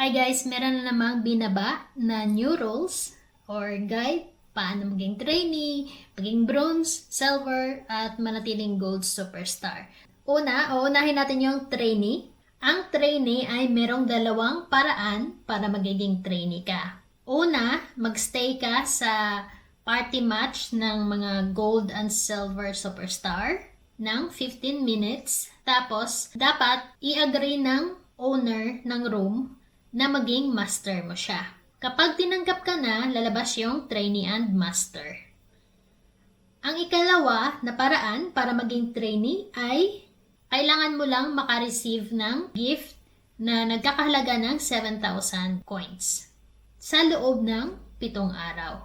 Hi guys, meron na namang binaba na new rules or guide paano maging trainee, maging bronze, silver, at manatiling gold superstar. Uunahin natin yung trainee. Ang trainee ay merong dalawang paraan para magiging trainee ka. Una, magstay ka sa party match ng mga gold and silver superstar ng 15 minutes. Tapos, dapat i-agree ng owner ng room na maging master mo siya. Kapag tinanggap ka na, lalabas yung trainee and master. Ang ikalawa na paraan para maging trainee ay kailangan mo lang makareceive ng gift na nagkakahalaga ng 7,000 coins sa loob ng 7 araw.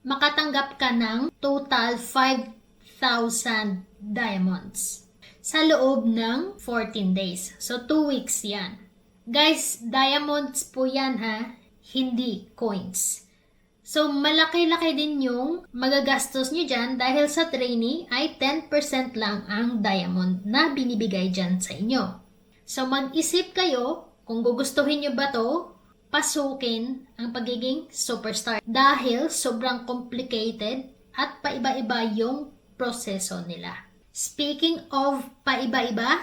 Makatanggap ka ng total 5,000 diamonds sa loob ng 14 days. So, 2 weeks yan. Guys, diamonds po yan ha, hindi coins. So, malaki-laki din yung magagastos nyo dyan dahil sa trainee ay 10% lang ang diamond na binibigay dyan sa inyo. So, mag-isip kayo kung gugustuhin nyo ba to pasukin ang pagiging superstar dahil sobrang complicated at paiba-iba yung proseso nila. Speaking of paiba-iba,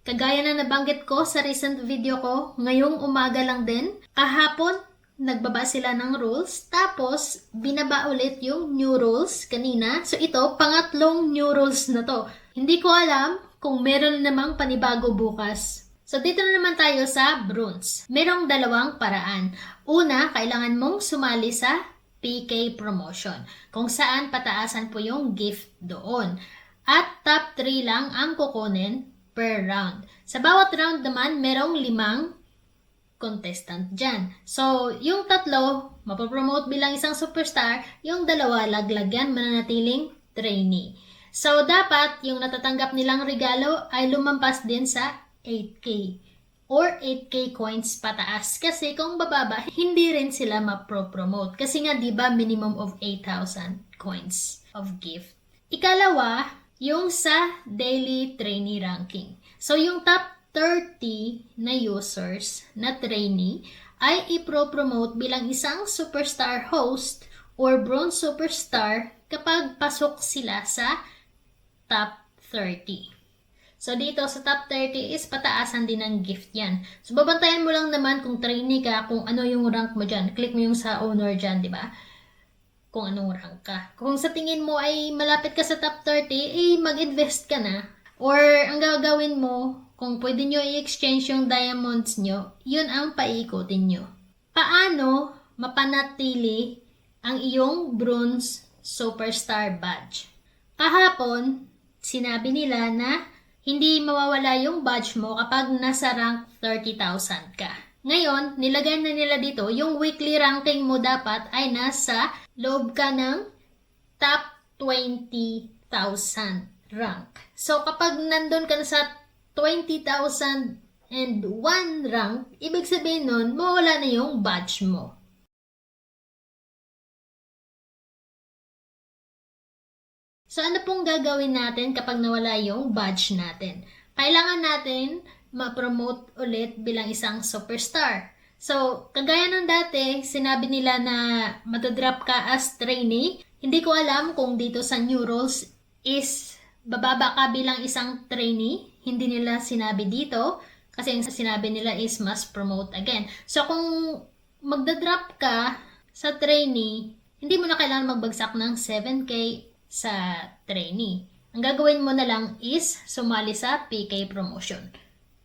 kagaya na nabanggit ko sa recent video ko, ngayong umaga lang din, kahapon, nagbaba sila ng rules, tapos binaba ulit yung new rules kanina. So ito, pangatlong new rules na to. Hindi ko alam kung meron namang panibago bukas. So dito na naman tayo sa bronze. Merong dalawang paraan. Una, kailangan mong sumali sa PK promotion, kung saan pataasan po yung gift doon. At top 3 lang ang kukunin per round. Sa bawat round naman, merong 5 contestant dyan. So, yung 3, mapapromote bilang isang superstar. Yung 2, laglagyan, mananatiling trainee. So, dapat yung natatanggap nilang regalo ay lumampas din sa 8K or 8K coins pataas. Kasi kung bababa, hindi rin sila mapropromote. Kasi nga, di ba, minimum of 8,000 coins of gift. Ikalawa, yung sa daily trainee ranking. So, yung top 30 na users na trainee ay ipropromote bilang isang superstar host or bronze superstar kapag pasok sila sa top 30. So, dito sa top 30 is pataasan din ng gift yan. So, babantayan mo lang naman kung trainee ka, kung ano yung rank mo dyan. Click mo yung sa owner dyan, di ba? Kung anong rank ka. Kung sa tingin mo ay malapit ka sa top 30, eh mag-invest ka na. Or ang gagawin mo, kung pwede nyo i-exchange yung diamonds nyo, yun ang paikutin nyo. Paano mapanatili ang iyong bronze superstar badge? Kahapon, sinabi nila na hindi mawawala yung badge mo kapag nasa rank 30,000 ka. Ngayon, nilagay na nila dito, yung weekly ranking mo dapat ay nasa loob ka ng top 20,000 rank. So, kapag nandun ka na sa 20,001 rank, ibig sabihin nun, mawala na yung badge mo. So, ano pong gagawin natin kapag nawala yung badge natin? Kailangan natin ma-promote ulit bilang isang superstar. So, kagaya ng dati, sinabi nila na matadrop ka as trainee. Hindi ko alam kung dito sa new rules is bababa ka bilang isang trainee. Hindi nila sinabi dito kasi yung sinabi nila is must promote again. So, kung magdadrop ka sa trainee, hindi mo na kailangan magbagsak ng 7K sa trainee. Ang gagawin mo na lang is sumali sa PK promotion.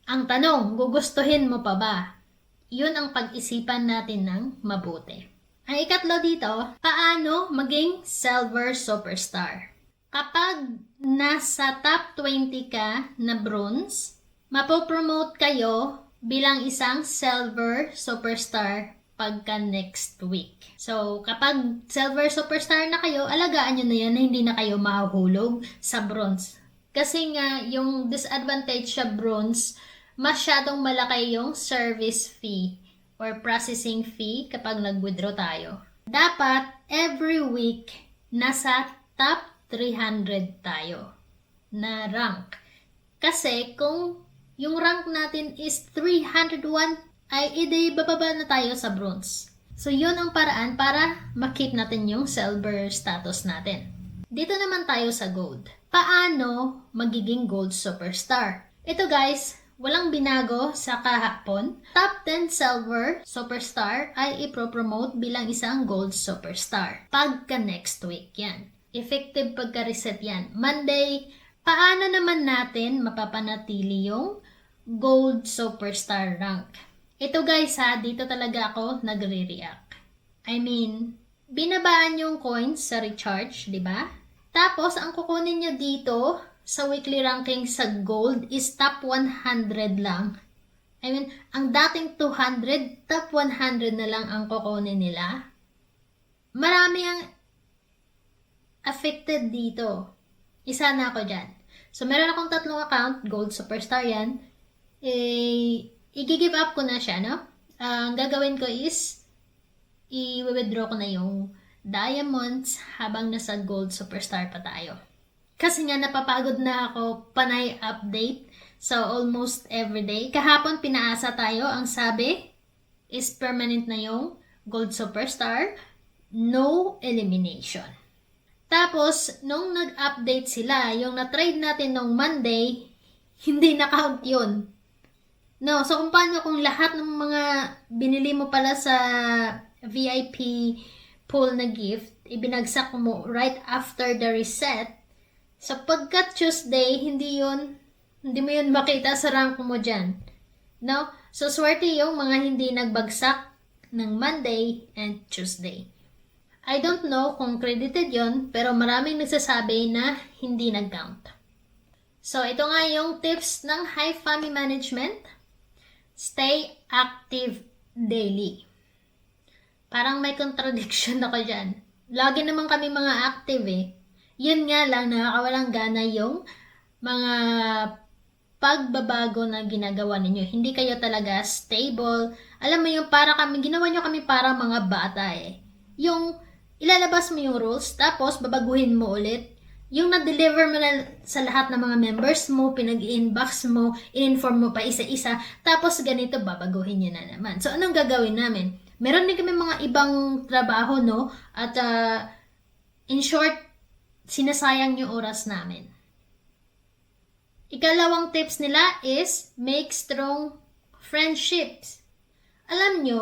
Ang tanong, gugustuhin mo pa ba? Yun ang pag-isipan natin ng mabuti. Ang ikatlo dito, paano maging silver superstar? Kapag nasa top 20 ka na bronze, mapopromote kayo bilang isang silver superstar pagka next week. So, kapag silver superstar na kayo, alagaan nyo na yan na hindi na kayo mahuhulog sa bronze. Kasi nga, yung disadvantage sa bronze, masyadong malaki yung service fee or processing fee kapag nag-withdraw tayo. Dapat, every week, nasa top 300 tayo na rank. Kasi kung yung rank natin is 301, ay edi bababa na tayo sa bronze. So yun ang paraan para makip natin yung silver status natin. Dito naman tayo sa gold. Paano magiging gold superstar? Ito guys, walang binago sa kahapon. Top 10 silver superstar ay ipropromote bilang isang gold superstar. Pagka next week yan. Effective pagka-reset yan. Monday, paano naman natin mapapanatili yung gold superstar rank? Ito guys ha, dito talaga ako nagre-react. I mean, binabaan yung coins sa recharge, di ba? Tapos, ang kukunin nyo dito sa weekly ranking sa gold is top 100 lang. I mean, ang dating 200, top 100 na lang ang kukunin nila. Marami ang affected dito. Isa na ako dyan. So, meron akong 3 account, gold superstar yan. I-give up ko na siya, no? Ang gagawin ko is, i-withdraw ko na yung diamonds habang nasa gold superstar pa tayo. Kasi nga napapagod na ako panay update. So, almost everyday. Kahapon pinaasa tayo. Ang sabi is permanent na yung gold superstar. No elimination. Tapos, nung nag-update sila, yung na-trade natin nung Monday, hindi na-count yun. No, so kung paano kung lahat ng mga binili mo pala sa VIP pool na gift, ibinagsak mo right after the reset, sa pagka Tuesday, hindi mo yun makita sa rank mo dyan. No? So, swerte yung mga hindi nagbagsak ng Monday and Tuesday. I don't know kung credited yon, pero maraming nagsasabi na hindi nag-count. So, ito nga yung tips ng high FAMI management. Stay active daily. Parang may contradiction ako dyan. Lagi naman kami mga active eh. Yun nga lang, nakakawalang gana yung mga pagbabago na ginagawa ninyo. Hindi kayo talaga stable. Alam mo yung ginawa nyo kami para mga bata eh. Yung ilalabas mo yung rules, tapos babaguhin mo ulit. Yung na-deliver mo na sa lahat ng mga members mo, pinag-inbox mo, in-inform mo pa isa-isa, tapos ganito babaguhin nyo na naman. So, anong gagawin namin? Meron din kami mga ibang trabaho, no? At in short, sinasayang yung oras namin. Ikalawang tips nila is make strong friendships. Alam nyo,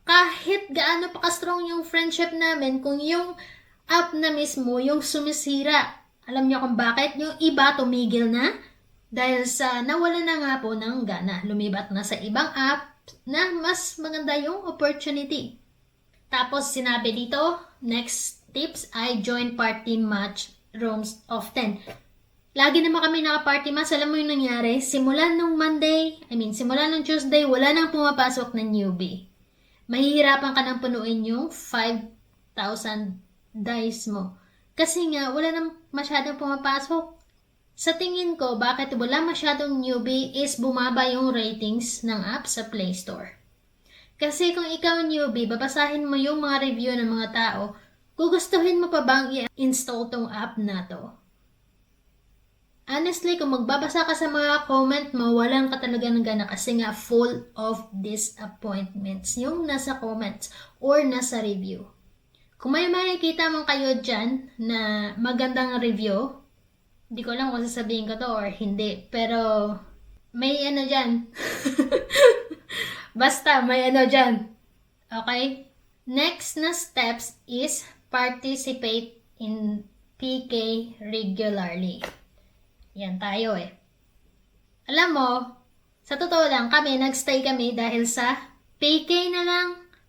kahit gaano pa ka-strong yung friendship namin, kung yung app na mismo, yung sumisira, alam nyo kung bakit? Yung iba tumigil na dahil sa nawala na nga po ng gana. Lumibat na sa ibang app na mas maganda yung opportunity. Tapos sinabi dito, next tips ay join party match rooms often. Lagi naman kami naka-party match. Alam mo yung nangyari? Simulan nung Tuesday, wala nang pumapasok na newbie. Mahihirapan ka nang punuin yung 5,000 dice mo. Kasi nga, wala nang masyadong pumapasok. Sa tingin ko, bakit wala masyadong newbie is bumaba yung ratings ng app sa Play Store. Kasi kung ikaw newbie, babasahin mo yung mga review ng mga tao, gugustuhin mo pa bang i-install tong app na to? Honestly, kung magbabasa ka sa mga comment mo, walang ka talaga ng gana kasi nga full of disappointments yung nasa comments or nasa review. Kung may makikita man kayo dyan na magandang review, hindi ko lang kung sasabihin ko to or hindi. Pero, may ano dyan. Basta, may ano dyan. Okay? Next na steps is participate in PK regularly. Yan tayo eh. Alam mo, sa totoo lang, nagstay kami dahil sa PK na lang.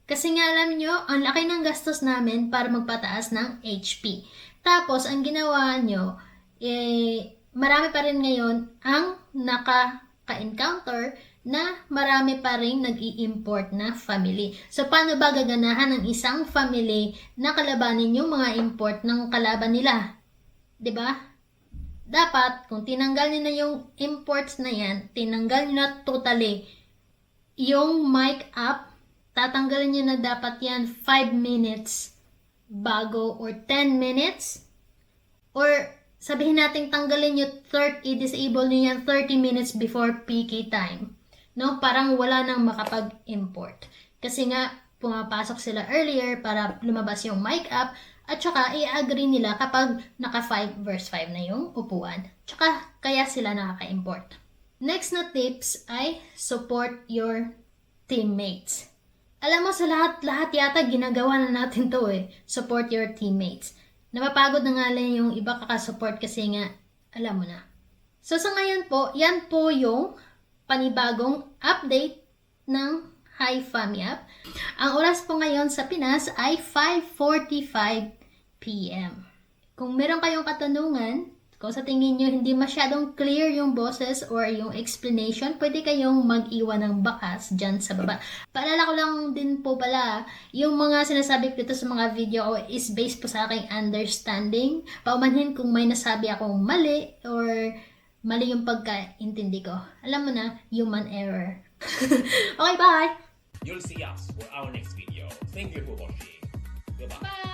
Kasi nga alam nyo, ang laki ng gastos namin para magpataas ng HP. Tapos, ang ginawa nyo, marami pa rin ngayon ang nakaka-encounter na marami pa rin nag-i-import na family. So, paano ba gaganahan ng isang family na kalabanin yung mga import ng kalaban nila? 'Di ba? Dapat, kung tinanggal nyo na yung imports na yan, tinanggal nyo na totally yung mic up, tatanggalin nyo na dapat yan 5 minutes bago or 10 minutes or sabihin natin tanggalin nyo i-disable nyo yan 30 minutes before PK time. No? Parang wala nang makapag-import. Kasi nga, pumapasok sila earlier para lumabas yung mic up at saka i-agree nila kapag naka 5 verse 5 na yung upuan. Tsaka kaya sila nakaka-import. Next na tips ay support your teammates. Alam mo sa lahat yata ginagawa na natin to Support your teammates. Napapagod na nga lang yung iba kakasupport kasi nga alam mo na. So sa ngayon po, yan po yung panibagong update ng HiFami app. Ang oras po ngayon sa Pinas ay 5:45 PM. Kung meron kayong katanungan, kung sa tingin nyo hindi masyadong clear yung boses or yung explanation, pwede kayong mag-iwan ng bakas dyan sa baba. Paalala ko lang din po pala, yung mga sinasabi ko dito sa mga video ko is based po sa aking understanding. Paumanhin kung may nasabi akong mali or mali yung pagkaintindi ko. Alam mo na, human error. Okay, bye! You'll see us for our next video. Thank you for watching. Goodbye. Bye!